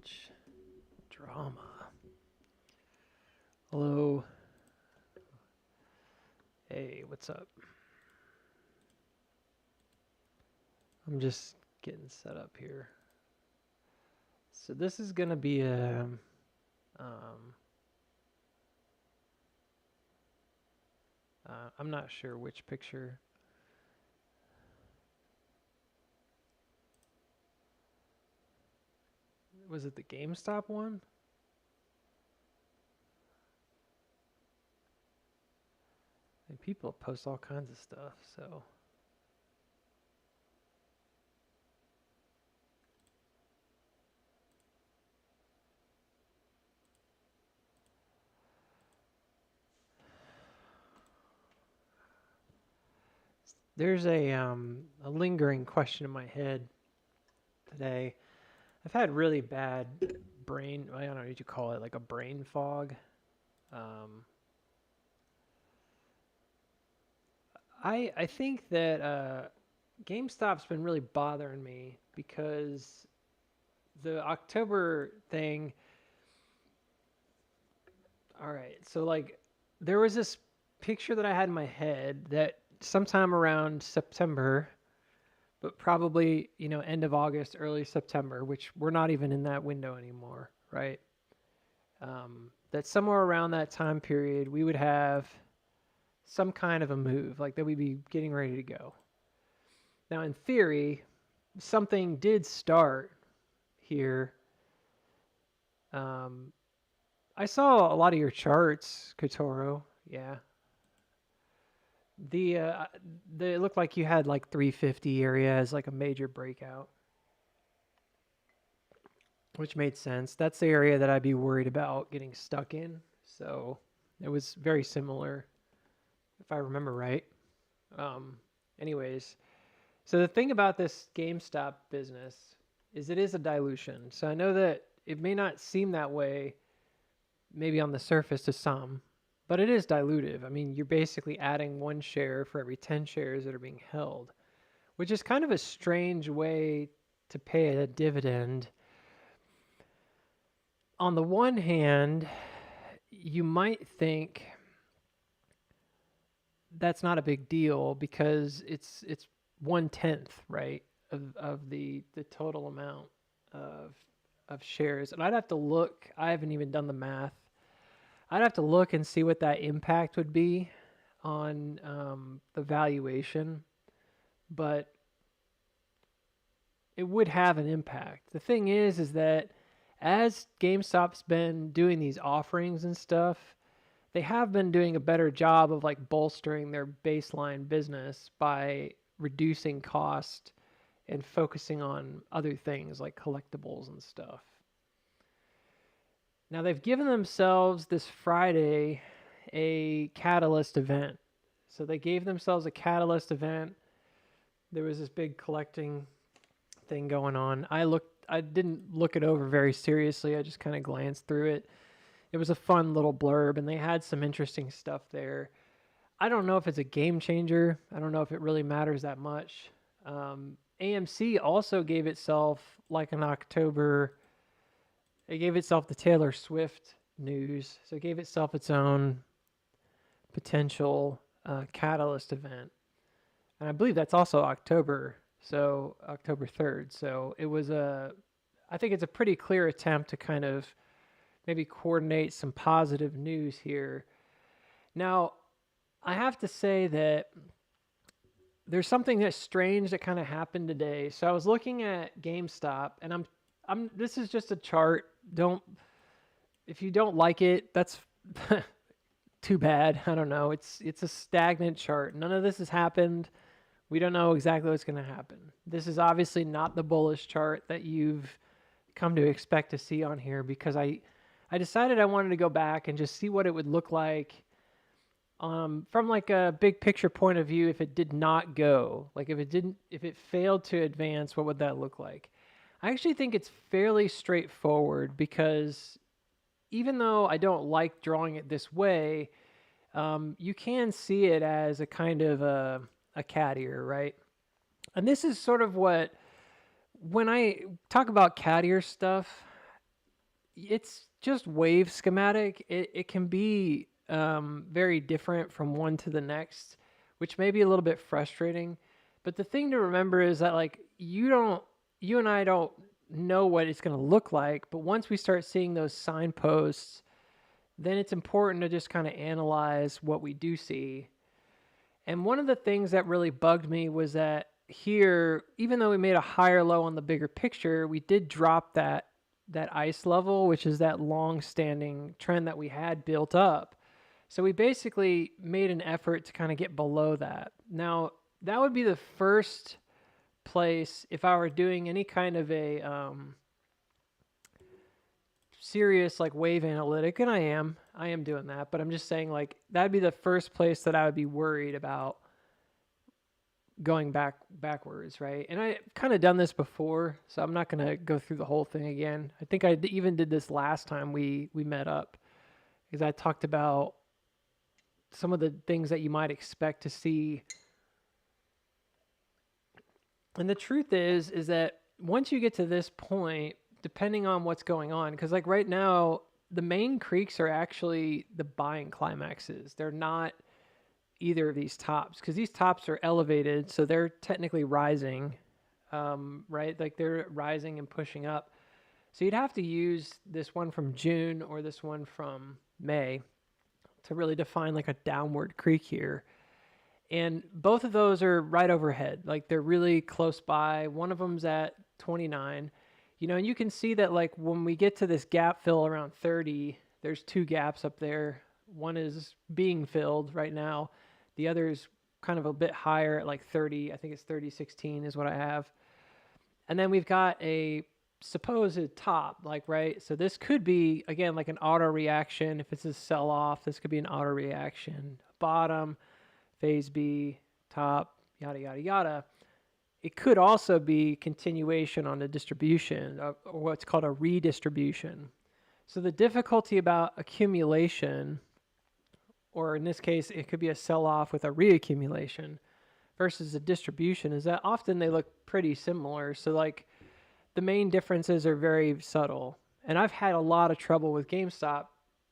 much drama. Hello. Hey, what's up? I'm just getting set up here. So this is gonna be a um, I'm not sure which picture. Was it the GameStop one? And people post all kinds of stuff, so there's a lingering question in my head today. I've had really bad brain, I don't know what you call it, like a brain fog. Um, I think that GameStop's been really bothering me because the October thing. All right, so like there was this picture that I had in my head that sometime around September, but probably end of August, early September, which we're not even in that window anymore, right? That somewhere around that time period we would have some kind of a move, like that we'd be getting ready to go. Now, in theory, something did start here. Um, I saw a lot of your charts, Kotoro. Yeah, the it looked like you had like 350 area as like a major breakout, which made sense. That's the area that I'd be worried about getting stuck in. So it was very similar, if I remember right. Um, anyways, so the thing about this GameStop business is it is a dilution. So I know that it may not seem that way, maybe on the surface to some, but it is dilutive. I mean, you're basically adding one share for every 10 shares that are being held, which is kind of a strange way to pay a dividend. On the one hand, you might think that's not a big deal because it's 1/10, right, of the total amount of of shares. And I'd have to look. I haven't even done the math. I'd have to look and see what that impact would be on the valuation, but it would have an impact. The thing is that as GameStop's been doing these offerings and stuff, they have been doing a better job of like bolstering their baseline business by reducing cost and focusing on other things like collectibles and stuff. Now they've given themselves this Friday a catalyst event. So they gave themselves a catalyst event. There was this big collecting thing going on. I didn't look it over very seriously. I just kind of glanced through it. It was a fun little blurb and they had some interesting stuff there. I don't know if it's a game changer. I don't know if it really matters that much. AMC also gave itself like an October. It gave itself the Taylor Swift news, so it gave itself its own potential catalyst event, and I believe that's also October, so October 3rd. So it was I think it's a pretty clear attempt to kind of maybe coordinate some positive news here. Now, I have to say that there's something that's strange that kind of happened today. So I was looking at GameStop, and I'm. This is just a chart. Don't If you don't like it, that's too bad. I don't know. It's a stagnant chart. None of this has happened. We don't know exactly what's going to happen. This is obviously not the bullish chart that you've come to expect to see on here because I decided I wanted to go back and just see what it would look like from like a big picture point of view if it did not go. Like if it failed to advance, what would that look like? I actually think it's fairly straightforward because even though I don't like drawing it this way, you can see it as a kind of a cat ear, right? And this is sort of what, when I talk about cat ear stuff, it's just wave schematic. It can be very different from one to the next, which may be a little bit frustrating. But the thing to remember is that like you and I don't know what it's going to look like. But once we start seeing those signposts, then it's important to just kind of analyze what we do see. And one of the things that really bugged me was that here, even though we made a higher low on the bigger picture, we did drop that ice level, which is that long-standing trend that we had built up. So we basically made an effort to kind of get below that. Now, that would be the first place if I were doing any kind of a serious like wave analytic, and I am doing that, but I'm just saying like that'd be the first place that I would be worried about going backwards, right? And I kind of done this before, so I'm not going to go through the whole thing again. I think I even did this last time we met up, because I talked about some of the things that you might expect to see. And the truth is that once you get to this point, depending on what's going on, because like right now, the main creeks are actually the buying climaxes. They're not either of these tops, because these tops are elevated, so they're technically rising, right? Like they're rising and pushing up. So you'd have to use this one from June or this one from May to really define like a downward creek here. And both of those are right overhead. Like they're really close by. One of them's at 29. You know, and you can see that like when we get to this gap fill around 30, there's two gaps up there. One is being filled right now. The other is kind of a bit higher at like 30. I think it's 30.16 is what I have. And then we've got a supposed top, like, right? So this could be, again, like an auto reaction. If it's a sell off, this could be an auto reaction. Bottom, phase B, top, yada, yada, yada. It could also be continuation on the distribution, or what's called a redistribution. So the difficulty about accumulation, or in this case, it could be a sell-off with a reaccumulation versus a distribution, is that often they look pretty similar. So like the main differences are very subtle. And I've had a lot of trouble with GameStop,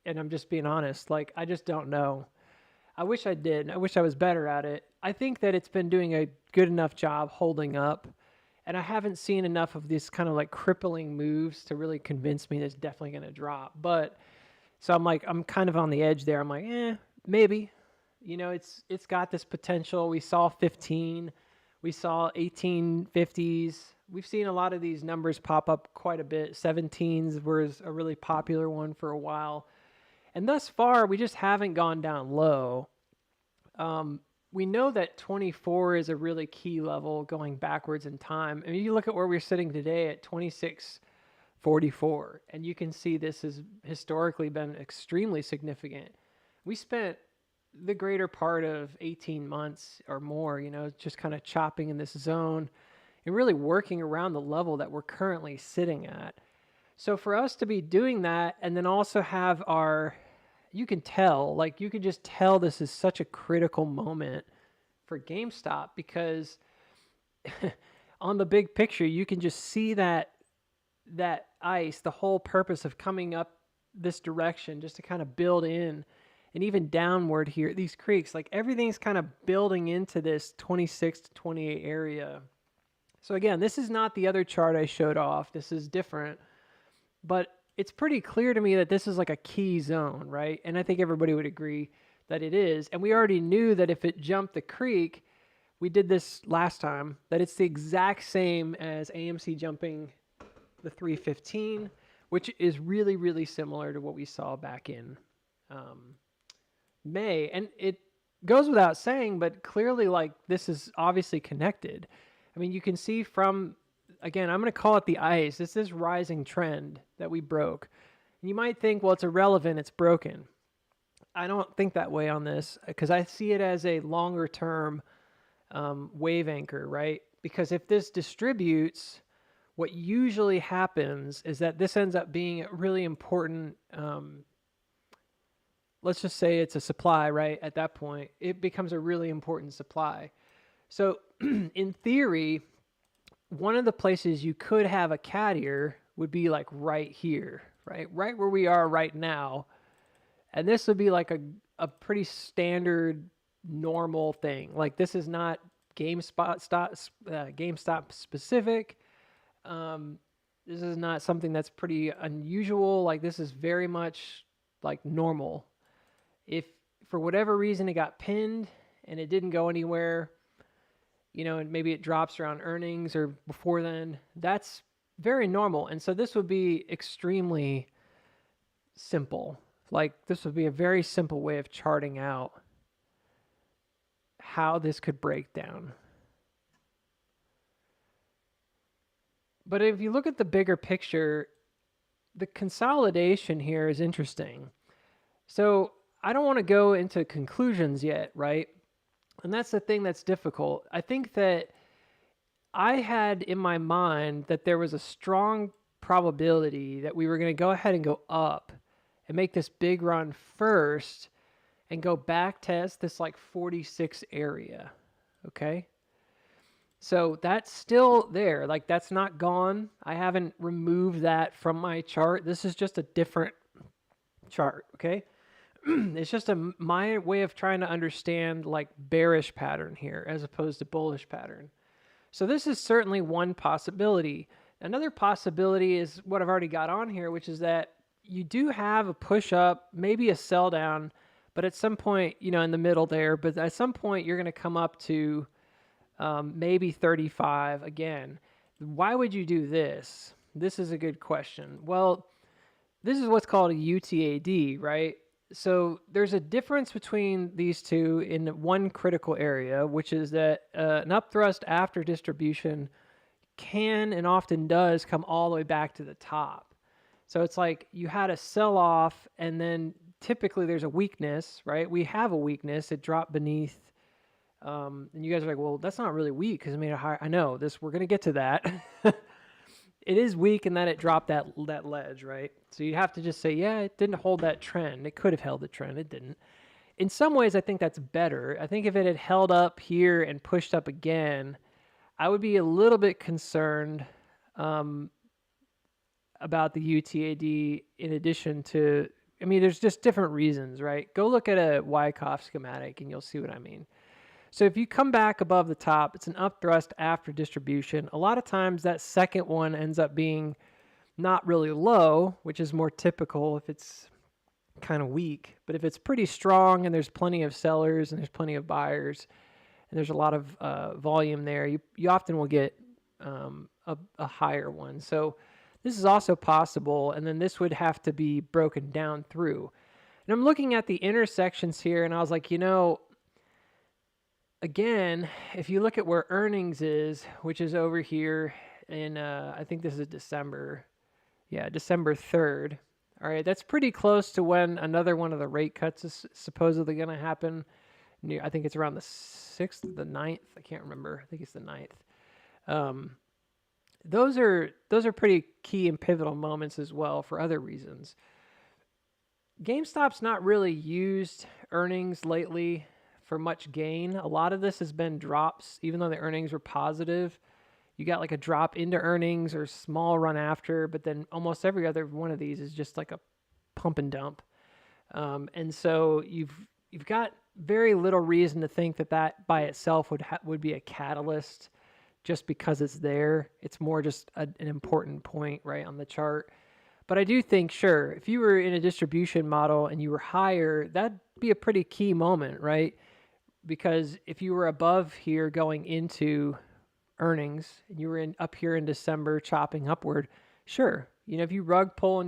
and I'm just being honest. Like, I just don't know. I wish I did. I wish I was better at it. I think that it's been doing a good enough job holding up, and I haven't seen enough of these kind of like crippling moves to really convince me that it's definitely going to drop. But so I'm kind of on the edge there. I'm like, maybe. You know, it's got this potential. We saw 15. We saw 1850s. We've seen a lot of these numbers pop up quite a bit. 17s was a really popular one for a while. And thus far, we just haven't gone down low. We know that 24 is a really key level going backwards in time. I mean, you look at where we're sitting today at 26.44, and you can see this has historically been extremely significant. We spent the greater part of 18 months or more, you know, just kind of chopping in this zone and really working around the level that we're currently sitting at. So for us to be doing that and then also have our, you can tell, like you can just tell this is such a critical moment for GameStop, because on the big picture, you can just see that ice, the whole purpose of coming up this direction just to kind of build in, and even downward here, these creeks, like everything's kind of building into this 26 to 28 area. So again, this is not the other chart I showed off. This is different, but it's pretty clear to me that this is like a key zone, right? And I think everybody would agree that it is. And we already knew that if it jumped the creek, we did this last time, that it's the exact same as AMC jumping the 315, which is really, really similar to what we saw back in May. And it goes without saying, but clearly like this is obviously connected. I mean, you can see from, again, I'm going to call it the ice. It's this rising trend that we broke. And you might think, well, it's irrelevant, it's broken. I don't think that way on this, because I see it as a longer term wave anchor, right? Because if this distributes, what usually happens is that this ends up being a really important, let's just say it's a supply, right? At that point, it becomes a really important supply. So in theory, one of the places you could have a cat ear would be like right here, right? Right where we are right now. And this would be like a pretty standard, normal thing. Like this is not GameStop specific. Um, this is not something that's pretty unusual. Like this is very much like normal. If for whatever reason it got pinned and it didn't go anywhere, and maybe it drops around earnings or before then, that's very normal. And so this would be extremely simple. Like this would be a very simple way of charting out how this could break down. But if you look at the bigger picture, the consolidation here is interesting. So I don't want to go into conclusions yet, right? And that's the thing that's difficult. I think that I had in my mind that there was a strong probability that we were going to go ahead and go up and make this big run first and go back test this like 46 area. Okay. So that's still there. Like that's not gone. I haven't removed that from my chart. This is just a different chart. Okay. It's just my way of trying to understand like bearish pattern here as opposed to bullish pattern. So this is certainly one possibility. Another possibility is what I've already got on here, which is that you do have a push up, maybe a sell down, but at some point, in the middle there, but at some point you're going to come up to maybe 35 again. Why would you do this? This is a good question. Well, this is what's called a UTAD, right? So there's a difference between these two in one critical area, which is that an upthrust after distribution can and often does come all the way back to the top. So it's like you had a sell off and then typically there's a weakness, right? We have a weakness. It dropped beneath. And you guys are like, well, that's not really weak because it made a higher. I know this. We're going to get to that. It is weak in that it dropped that ledge, right? So you have to just say, yeah, it didn't hold that trend. It could have held the trend. It didn't. In some ways, I think that's better. I think if it had held up here and pushed up again, I would be a little bit concerned about the UTAD in addition to, there's just different reasons, right? Go look at a Wyckoff schematic and you'll see what I mean. So if you come back above the top, it's an upthrust after distribution. A lot of times that second one ends up being not really low, which is more typical if it's kind of weak. But if it's pretty strong and there's plenty of sellers and there's plenty of buyers and there's a lot of volume there, you often will get a higher one. So this is also possible, and then this would have to be broken down through. And I'm looking at the intersections here, and I was like, again, if you look at where earnings is, which is over here in, I think this is December. Yeah, December 3rd. All right, that's pretty close to when another one of the rate cuts is supposedly going to happen. I think it's around the 6th, the 9th. I can't remember. I think it's the 9th. Those are pretty key and pivotal moments as well for other reasons. GameStop's not really used earnings lately for much gain. A lot of this has been drops, even though the earnings were positive. You got like a drop into earnings or small run after, but then almost every other one of these is just like a pump and dump. And so you've got very little reason to think that by itself would be a catalyst just because it's there. It's more just an important point, right, on the chart. But I do think, sure, if you were in a distribution model and you were higher, that'd be a pretty key moment, right? Because if you were above here going into earnings and you were up here in December chopping upward, sure, if you rug pull